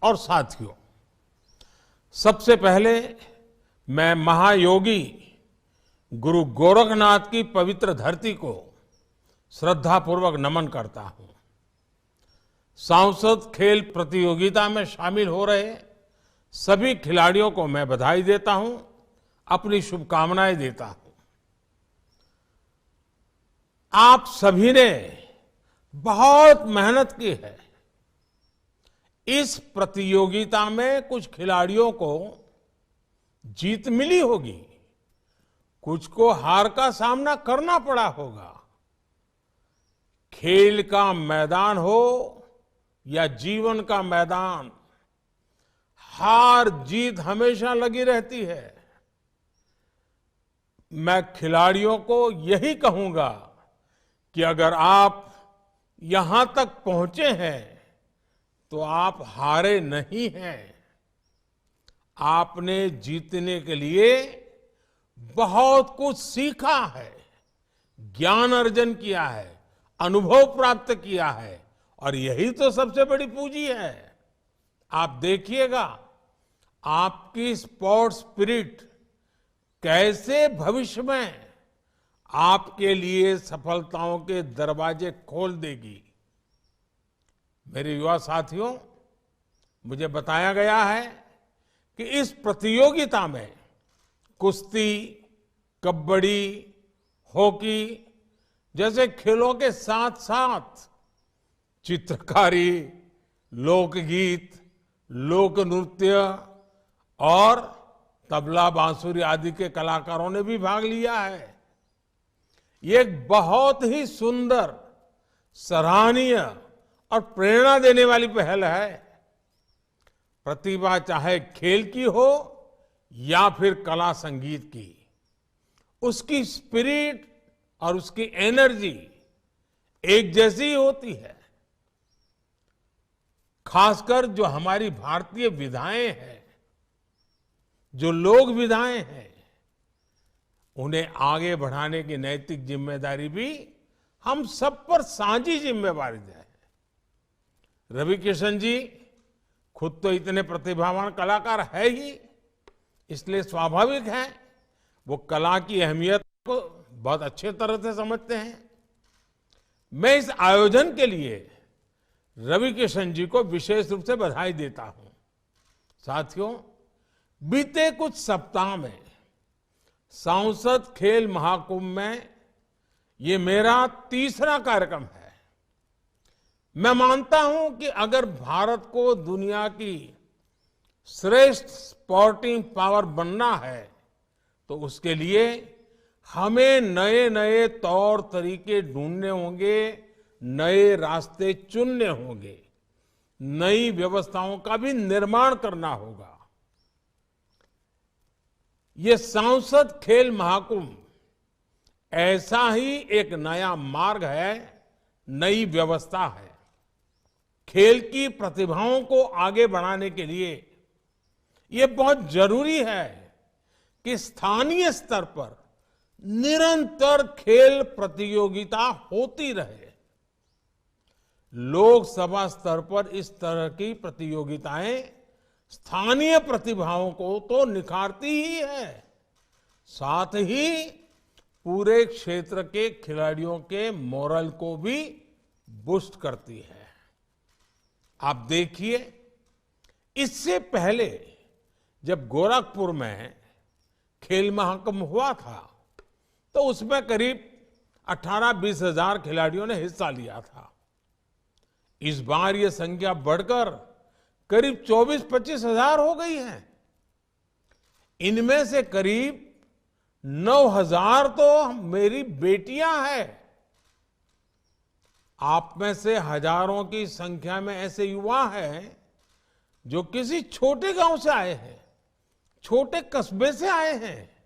और साथियों, सबसे पहले मैं महायोगी गुरु गोरखनाथ की पवित्र धरती को श्रद्धापूर्वक नमन करता हूं। सांसद खेल प्रतियोगिता में शामिल हो रहे सभी खिलाड़ियों को मैं बधाई देता हूं, अपनी शुभकामनाएं देता हूं। आप सभी ने बहुत मेहनत की है। इस प्रतियोगिता में कुछ खिलाड़ियों को जीत मिली होगी, कुछ को हार का सामना करना पड़ा होगा। खेल का मैदान हो या जीवन का मैदान, हार जीत हमेशा लगी रहती है। मैं खिलाड़ियों को यही कहूंगा कि अगर आप यहां तक पहुंचे हैं तो आप हारे नहीं हैं। आपने जीतने के लिए बहुत कुछ सीखा है, ज्ञान अर्जन किया है, अनुभव प्राप्त किया है और यही तो सबसे बड़ी पूंजी है। आप देखिएगा आपकी स्पोर्ट्स स्पिरिट कैसे भविष्य में आपके लिए सफलताओं के दरवाजे खोल देगी। मेरे युवा साथियों, मुझे बताया गया है कि इस प्रतियोगिता में कुश्ती, कबड्डी, हॉकी जैसे खेलों के साथ साथ चित्रकारी, लोकगीत, लोक नृत्य और तबला, बांसुरी आदि के कलाकारों ने भी भाग लिया है। ये एक बहुत ही सुंदर, सराहनीय और प्रेरणा देने वाली पहल है। प्रतिभा चाहे खेल की हो या फिर कला संगीत की, उसकी स्पिरिट और उसकी एनर्जी एक जैसी होती है। खासकर जो हमारी भारतीय विधाएं हैं, जो लोक विधाएं हैं, उन्हें आगे बढ़ाने की नैतिक जिम्मेदारी भी हम सब पर साझी जिम्मेवारी है। रवि किशन जी खुद तो इतने प्रतिभावान कलाकार है ही, इसलिए स्वाभाविक है वो कला की अहमियत को बहुत अच्छे तरह से समझते हैं। मैं इस आयोजन के लिए रवि किशन जी को विशेष रूप से बधाई देता हूं। साथियों, बीते कुछ सप्ताह में सांसद खेल महाकुंभ में ये मेरा तीसरा कार्यक्रम है। मैं मानता हूं कि अगर भारत को दुनिया की श्रेष्ठ स्पोर्टिंग पावर बनना है तो उसके लिए हमें नए नए तौर तरीके ढूंढने होंगे, नए रास्ते चुनने होंगे, नई व्यवस्थाओं का भी निर्माण करना होगा। ये सांसद खेल महाकुंभ ऐसा ही एक नया मार्ग है, नई व्यवस्था है। खेल की प्रतिभाओं को आगे बढ़ाने के लिए ये बहुत जरूरी है कि स्थानीय स्तर पर निरंतर खेल प्रतियोगिता होती रहे। लोकसभा स्तर पर इस तरह की प्रतियोगिताएं स्थानीय प्रतिभाओं को तो निखारती ही है, साथ ही पूरे क्षेत्र के खिलाड़ियों के मोरल को भी बूस्ट करती है। आप देखिए, इससे पहले जब गोरखपुर में खेल महाकुंभ हुआ था तो उसमें करीब 18-20 हजार खिलाड़ियों ने हिस्सा लिया था। इस बार ये संख्या बढ़कर करीब 24-25 हजार हो गई है। इनमें से करीब 9,000 तो मेरी बेटियां हैं। आप में से हजारों की संख्या में ऐसे युवा हैं जो किसी छोटे गांव से आए हैं, छोटे कस्बे से आए हैं।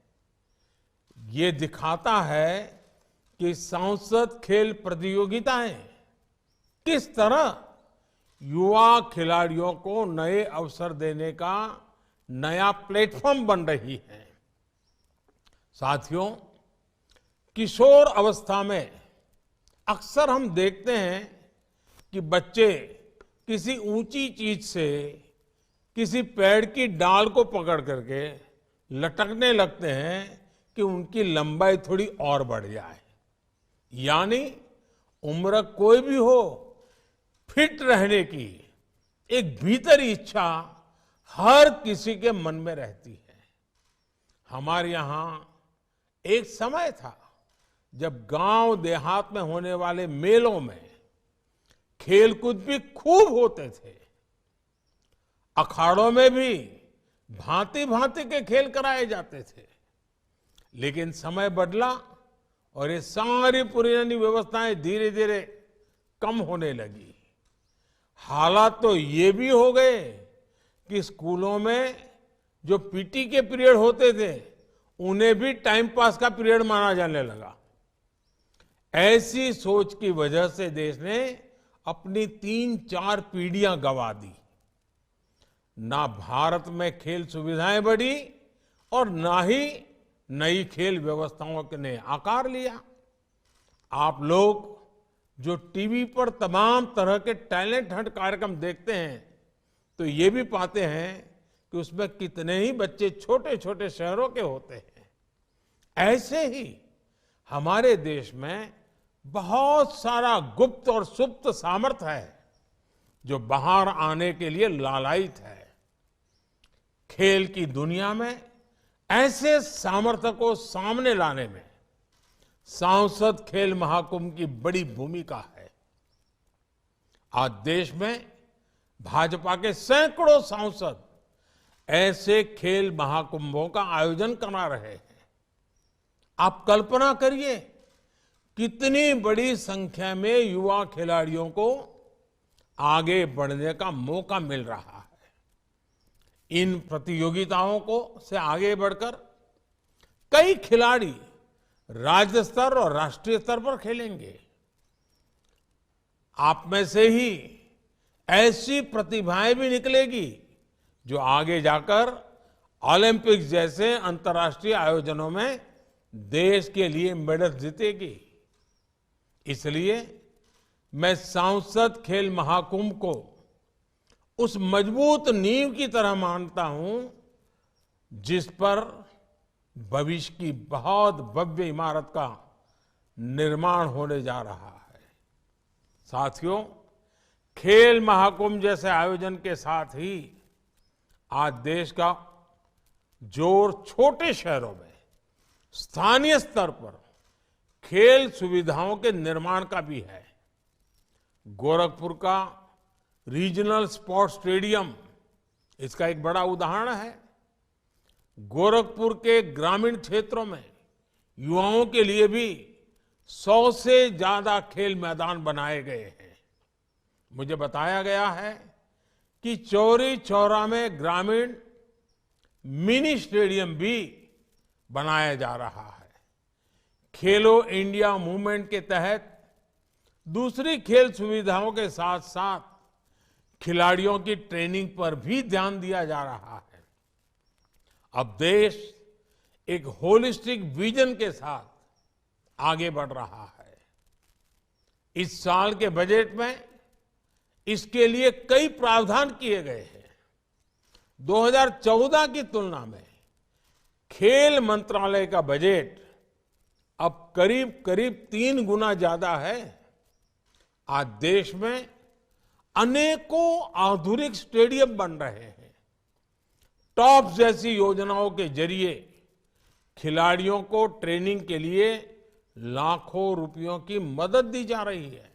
ये दिखाता है कि सांसद खेल प्रतियोगिताएं किस तरह युवा खिलाड़ियों को नए अवसर देने का नया प्लेटफॉर्म बन रही है। साथियों, किशोर अवस्था में अक्सर हम देखते हैं कि बच्चे किसी ऊंची चीज से किसी पेड़ की डाल को पकड़ करके लटकने लगते हैं कि उनकी लंबाई थोड़ी और बढ़ जाए। यानी उम्र कोई भी हो, फिट रहने की एक भीतरी इच्छा हर किसी के मन में रहती है। हमारे यहां एक समय था जब गांव देहात में होने वाले मेलों में खेलकूद भी खूब होते थे। अखाड़ों में भी भांति भांति के खेल कराए जाते थे। लेकिन समय बदला और ये सारी पुरानी व्यवस्थाएं धीरे धीरे कम होने लगी। हालात तो ये भी हो गए कि स्कूलों में जो पीटी के पीरियड होते थे उन्हें भी टाइम पास का पीरियड माना जाने लगा। ऐसी सोच की वजह से देश ने अपनी 3-4 पीढ़ियां गंवा दी। ना भारत में खेल सुविधाएं बढ़ी और ना ही नई खेल व्यवस्थाओं ने आकार लिया। आप लोग जो टीवी पर तमाम तरह के टैलेंट हंट कार्यक्रम देखते हैं तो ये भी पाते हैं कि उसमें कितने ही बच्चे छोटे छोटे शहरों के होते हैं। ऐसे ही हमारे देश में बहुत सारा गुप्त और सुप्त सामर्थ्य है जो बाहर आने के लिए लालायित है। खेल की दुनिया में ऐसे सामर्थ्य को सामने लाने में सांसद खेल महाकुंभ की बड़ी भूमिका है। आज देश में भाजपा के सैकड़ों सांसद ऐसे खेल महाकुंभों का आयोजन करा रहे हैं। आप कल्पना करिए कितनी बड़ी संख्या में युवा खिलाड़ियों को आगे बढ़ने का मौका मिल रहा है। इन प्रतियोगिताओं को से आगे बढ़कर कई खिलाड़ी राज्य स्तर और राष्ट्रीय स्तर पर खेलेंगे। आप में से ही ऐसी प्रतिभाएं भी निकलेगी जो आगे जाकर ओलंपिक्स जैसे अंतर्राष्ट्रीय आयोजनों में देश के लिए मेडल जीतेगी। इसलिए मैं सांसद खेल महाकुंभ को उस मजबूत नींव की तरह मानता हूं जिस पर भविष्य की बहुत भव्य इमारत का निर्माण होने जा रहा है। साथियों, खेल महाकुंभ जैसे आयोजन के साथ ही आज देश का जोर छोटे शहरों में स्थानीय स्तर पर खेल सुविधाओं के निर्माण का भी है। गोरखपुर का रीजनल स्पोर्ट्स स्टेडियम इसका एक बड़ा उदाहरण है। गोरखपुर के ग्रामीण क्षेत्रों में युवाओं के लिए भी 100 से ज्यादा खेल मैदान बनाए गए हैं। मुझे बताया गया है कि चौरी चौरा में ग्रामीण मिनी स्टेडियम भी बनाया जा रहा है। खेलो इंडिया मूवमेंट के तहत दूसरी खेल सुविधाओं के साथ साथ खिलाड़ियों की ट्रेनिंग पर भी ध्यान दिया जा रहा है। अब देश एक होलिस्टिक विजन के साथ आगे बढ़ रहा है। इस साल के बजट में इसके लिए कई प्रावधान किए गए हैं। 2014 की तुलना में खेल मंत्रालय का बजट अब करीब करीब 3 गुना ज्यादा है। आज देश में अनेकों आधुनिक स्टेडियम बन रहे हैं। टॉप जैसी योजनाओं के जरिए खिलाड़ियों को ट्रेनिंग के लिए लाखों रुपयों की मदद दी जा रही है।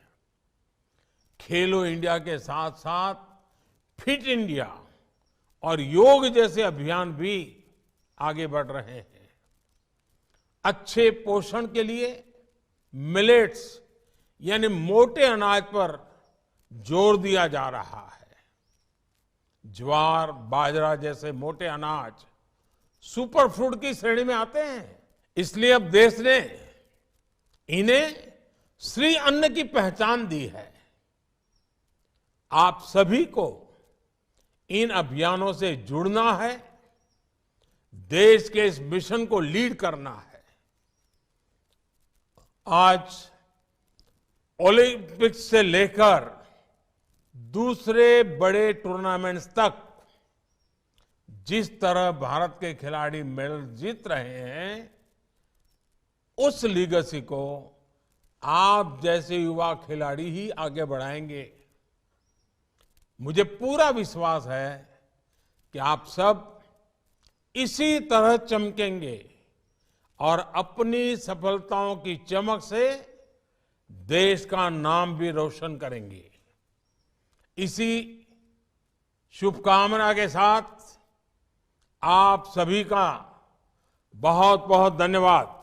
खेलो इंडिया के साथ साथ फिट इंडिया और योग जैसे अभियान भी आगे बढ़ रहे हैं। अच्छे पोषण के लिए मिलेट्स यानी मोटे अनाज पर जोर दिया जा रहा है। ज्वार, बाजरा जैसे मोटे अनाज सुपर फूड की श्रेणी में आते हैं। इसलिए अब देश ने इन्हें श्री अन्न की पहचान दी है। आप सभी को इन अभियानों से जुड़ना है, देश के इस मिशन को लीड करना है। आज ओलंपिक्स से लेकर दूसरे बड़े टूर्नामेंट्स तक जिस तरह भारत के खिलाड़ी मेडल जीत रहे हैं, उस लीगेसी को आप जैसे युवा खिलाड़ी ही आगे बढ़ाएंगे। मुझे पूरा विश्वास है कि आप सब इसी तरह चमकेंगे और अपनी सफलताओं की चमक से देश का नाम भी रोशन करेंगे। इसी शुभकामना के साथ आप सभी का बहुत बहुत धन्यवाद।